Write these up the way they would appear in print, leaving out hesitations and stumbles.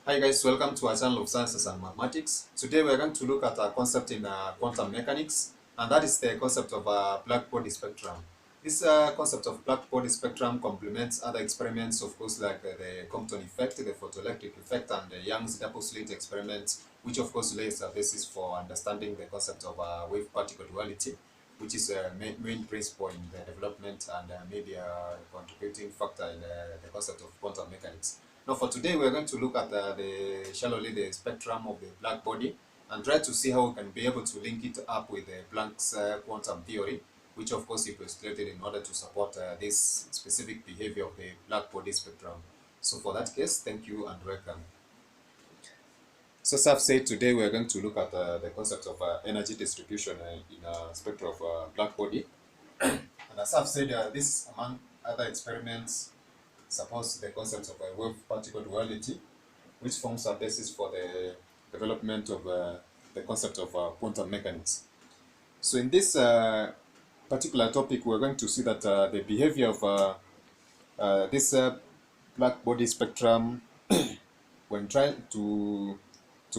Hi guys, welcome to our channel of Sciences and Mathematics. Today we are going to look at a concept in quantum mechanics, and that is the concept of black body spectrum. This concept of black body spectrum complements other experiments, of course, like the Compton effect, the photoelectric effect, and the Young's double slit experiment, which of course lays a basis for understanding the concept of wave-particle duality, which is a main principle in the development and maybe a contributing factor in the concept of quantum mechanics. Now, for today, we're going to look at shallowly the spectrum of the black body and try to see how we can be able to link it up with the Planck's quantum theory, which of course he postulated in order to support this specific behavior of the black body spectrum. So for that case, thank you and welcome. So as I've said, today we're going to look at the concept of energy distribution in a spectrum of black body. And as I've said, this, among other experiments, supports the concept of a wave-particle duality, which forms a basis for the development of the concept of quantum mechanics. So in this particular topic, we're going to see that the behavior of this black body spectrum, when trying to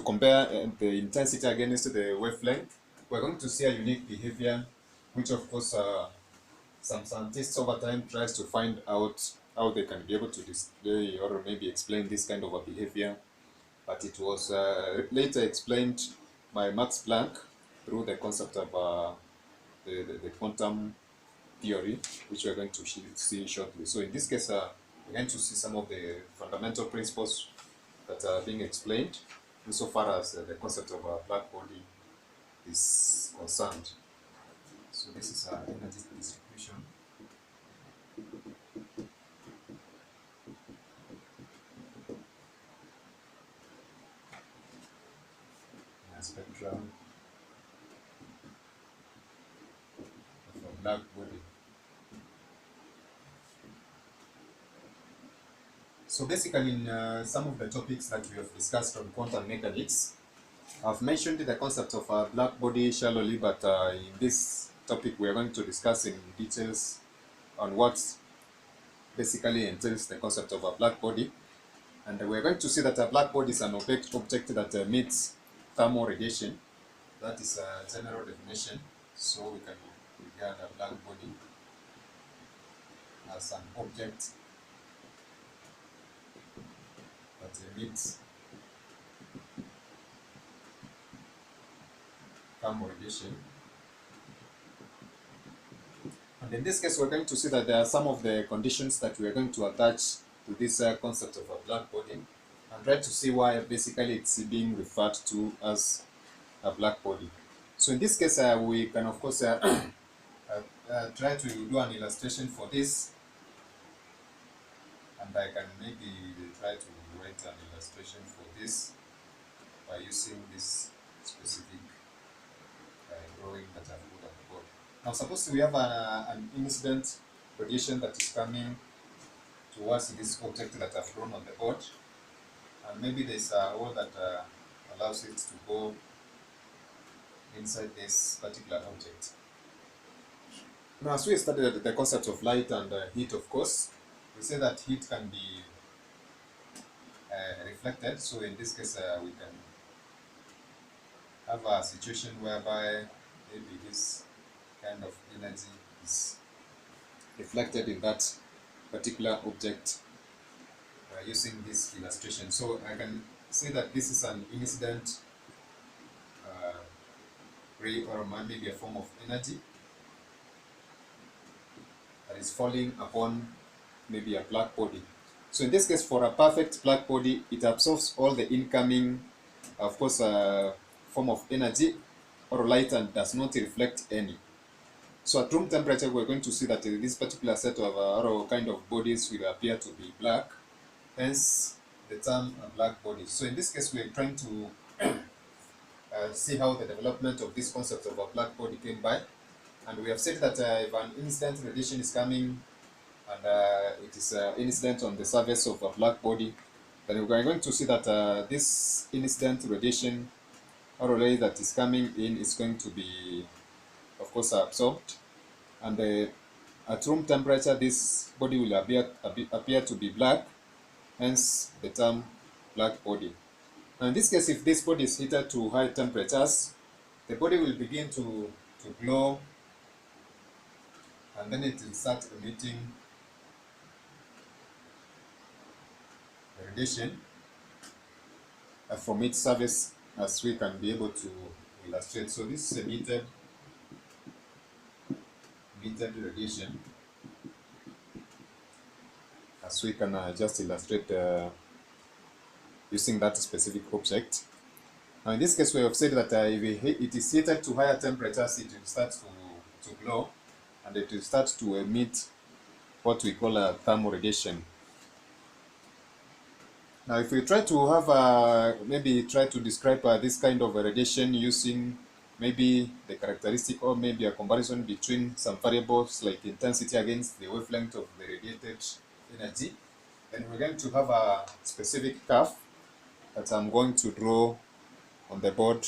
compare the intensity against the wavelength, we're going to see a unique behavior, which of course some scientists over time tries to find out how they can be able to display or maybe explain this kind of a behavior, but it was later explained by Max Planck through the concept of the quantum theory, which we're going to see shortly. So in this case, we're going to see some of the fundamental principles that are being explained insofar as the concept of a black body is concerned. So this is energy distribution. Spectrum of a black body. So basically, in some of the topics that we have discussed on quantum mechanics, I've mentioned the concept of a black body shallowly, but in this topic we are going to discuss in details on what basically entails the concept of a black body. And we're going to see that a black body is an object that emits thermal radiation. That is a general definition. So we can regard a black body as an object that emits thermal radiation. And in this case, we're going to see that there are some of the conditions that we are going to attach to this concept of a black body and try to see why basically it's being referred to as a black body. So in this case, we can of course try to do an illustration for this, and I can maybe try to write an illustration for this by using this specific drawing that I've put on the board. Now suppose we have an incident radiation that is coming towards this object that I've drawn on the board, and maybe there's a hole that allows it to go inside this particular object. Now, as we studied the concept of light and heat, of course, we say that heat can be reflected. So in this case, we can have a situation whereby maybe this kind of energy is reflected in that particular object using this illustration. So I can say that this is an incident ray, or maybe a form of energy that is falling upon maybe a black body. So in this case, for a perfect black body, it absorbs all the incoming, of course, form of energy or light and does not reflect any. So at room temperature, we're going to see that this particular set of or kind of bodies will appear to be black, hence the term black body. So in this case, we're trying to see how the development of this concept of a black body came by. And we have said that if an incident radiation is coming and it is incident on the surface of a black body, then we are going to see that this incident radiation or ray that is coming in is going to be, of course, absorbed. And at room temperature, this body will appear to be black, hence the term black body. Now in this case, if this body is heated to high temperatures, the body will begin to glow, and then it will start emitting radiation from its surface, as we can be able to illustrate. So this is emitted radiation, as we can just illustrate using that specific object. Now in this case, we have said that if it is heated to higher temperatures, it will start to glow, and it will start to emit what we call a thermal radiation. Now if we try to have maybe try to describe this kind of radiation using maybe the characteristic, or maybe a comparison between some variables like intensity against the wavelength of the radiated energy, then we're going to have a specific curve that I'm going to draw on the board.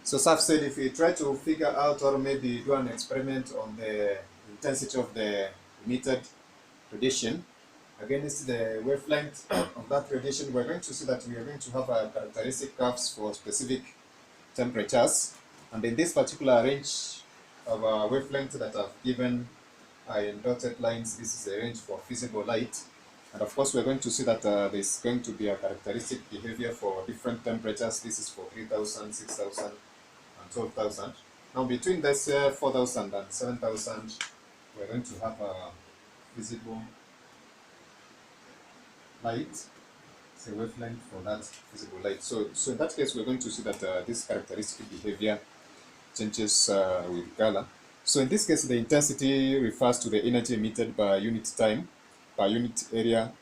So as I've said, if we try to figure out or maybe do an experiment on the intensity of the emitted radiation against the wavelength of that radiation, we're going to see that we are going to have a characteristic curves for specific temperatures. And in this particular range of wavelength that I've given in dotted lines, this is a range for visible light. And of course, we're going to see that there's going to be a characteristic behavior for different temperatures. This is for 3,000, 6,000, and 12,000. Now, between this 4,000 and 7,000, we're going to have a visible light. It's a wavelength for that visible light. So in that case, we're going to see that this characteristic behavior changes with color. So in this case, the intensity refers to the energy emitted by unit time, per unit area,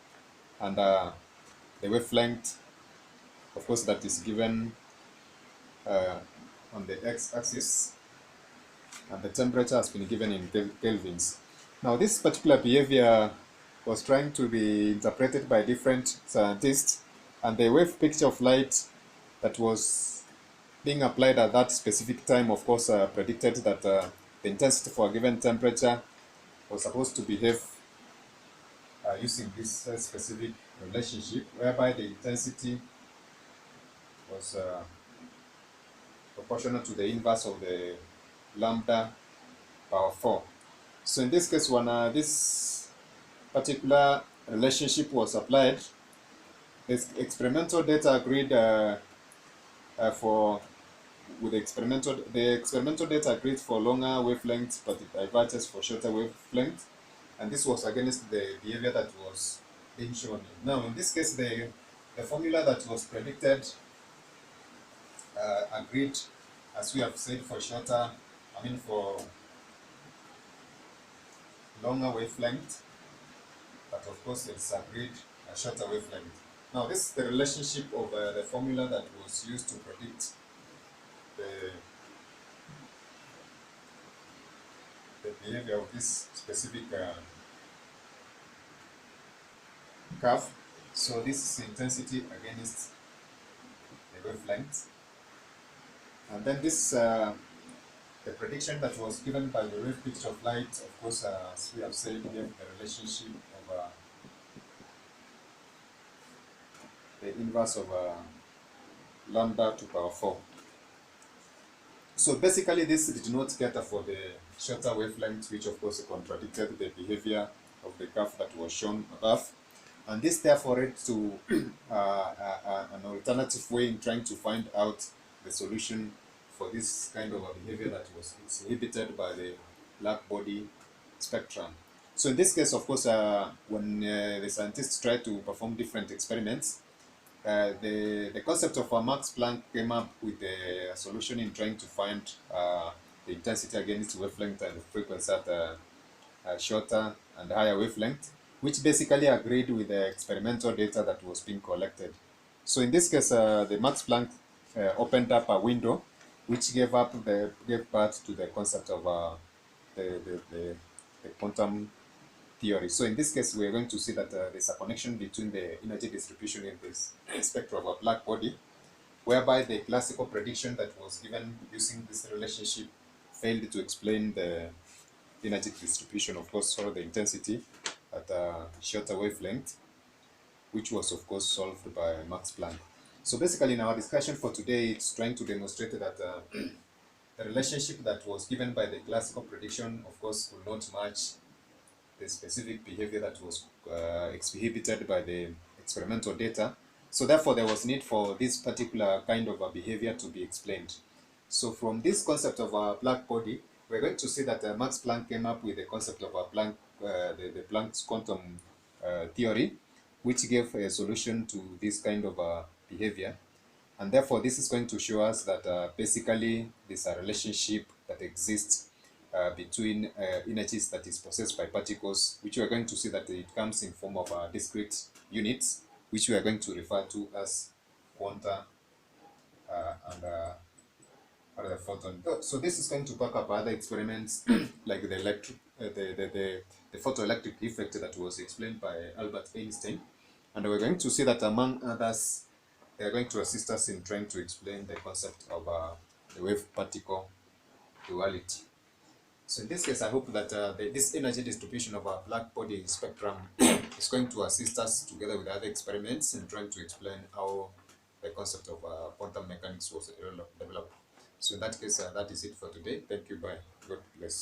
and the wavelength, of course, that is given on the x-axis, and the temperature has been given in kelvins. Now this particular behavior was trying to be interpreted by different scientists, and the wave picture of light that was being applied at that specific time, of course, predicted that the intensity for a given temperature was supposed to behave using this specific relationship, whereby the intensity was proportional to the inverse of the lambda power 4. So in this case, when this particular relationship was applied, the experimental data agreed the experimental data agreed for longer wavelengths, but it diverges for shorter wavelengths, and this was against the behavior that was being shown. Now, in this case, the formula that was predicted agreed, as we have said, for longer wavelength, but of course it's agreed a shorter wavelength. Now, this is the relationship of the formula that was used to predict the behavior of this specific curve. So this is intensity against the wavelength, and then this the prediction that was given by the wave picture of light, of course, as we have said, gave the relationship of the inverse of lambda to power 4. So basically, this did not cater for the shorter wavelength, which of course contradicted the behavior of the curve that was shown above. And this therefore led to an alternative way in trying to find out the solution for this kind of a behavior that was inhibited by the black body spectrum. So in this case, of course, when the scientists tried to perform different experiments, the concept of Max Planck came up with a solution in trying to find the intensity against wavelength and the frequency at a shorter and higher wavelength, which basically agreed with the experimental data that was being collected. So in this case, the Max Planck opened up a window which gave birth to the concept of the quantum theory. So in this case, we are going to see that there's a connection between the energy distribution in this spectrum of a black body, whereby the classical prediction that was given using this relationship failed to explain the energy distribution, of course, or the intensity at a shorter wavelength. which was of course solved by Max Planck. So basically in our discussion for today, it's trying to demonstrate that the relationship that was given by the classical prediction, of course, will not match the specific behavior that was exhibited by the experimental data. So therefore, there was need for this particular kind of a behavior to be explained. So from this concept of a black body, we're going to see that Max Planck came up with the concept of a the Planck's quantum theory, which gave a solution to this kind of behavior. And therefore, this is going to show us that basically there's a relationship that exists between energies that is possessed by particles, which we are going to see that it comes in form of discrete units, which we are going to refer to as quanta and the photon. So this is going to back up other experiments like the the photoelectric effect that was explained by Albert Einstein. And we're going to see that among others, they are going to assist us in trying to explain the concept of the wave-particle duality. So in this case, I hope that this energy distribution of our black body spectrum is going to assist us together with other experiments in trying to explain how the concept of quantum mechanics was developed. So in that case, that is it for today. Thank you. Bye. God bless.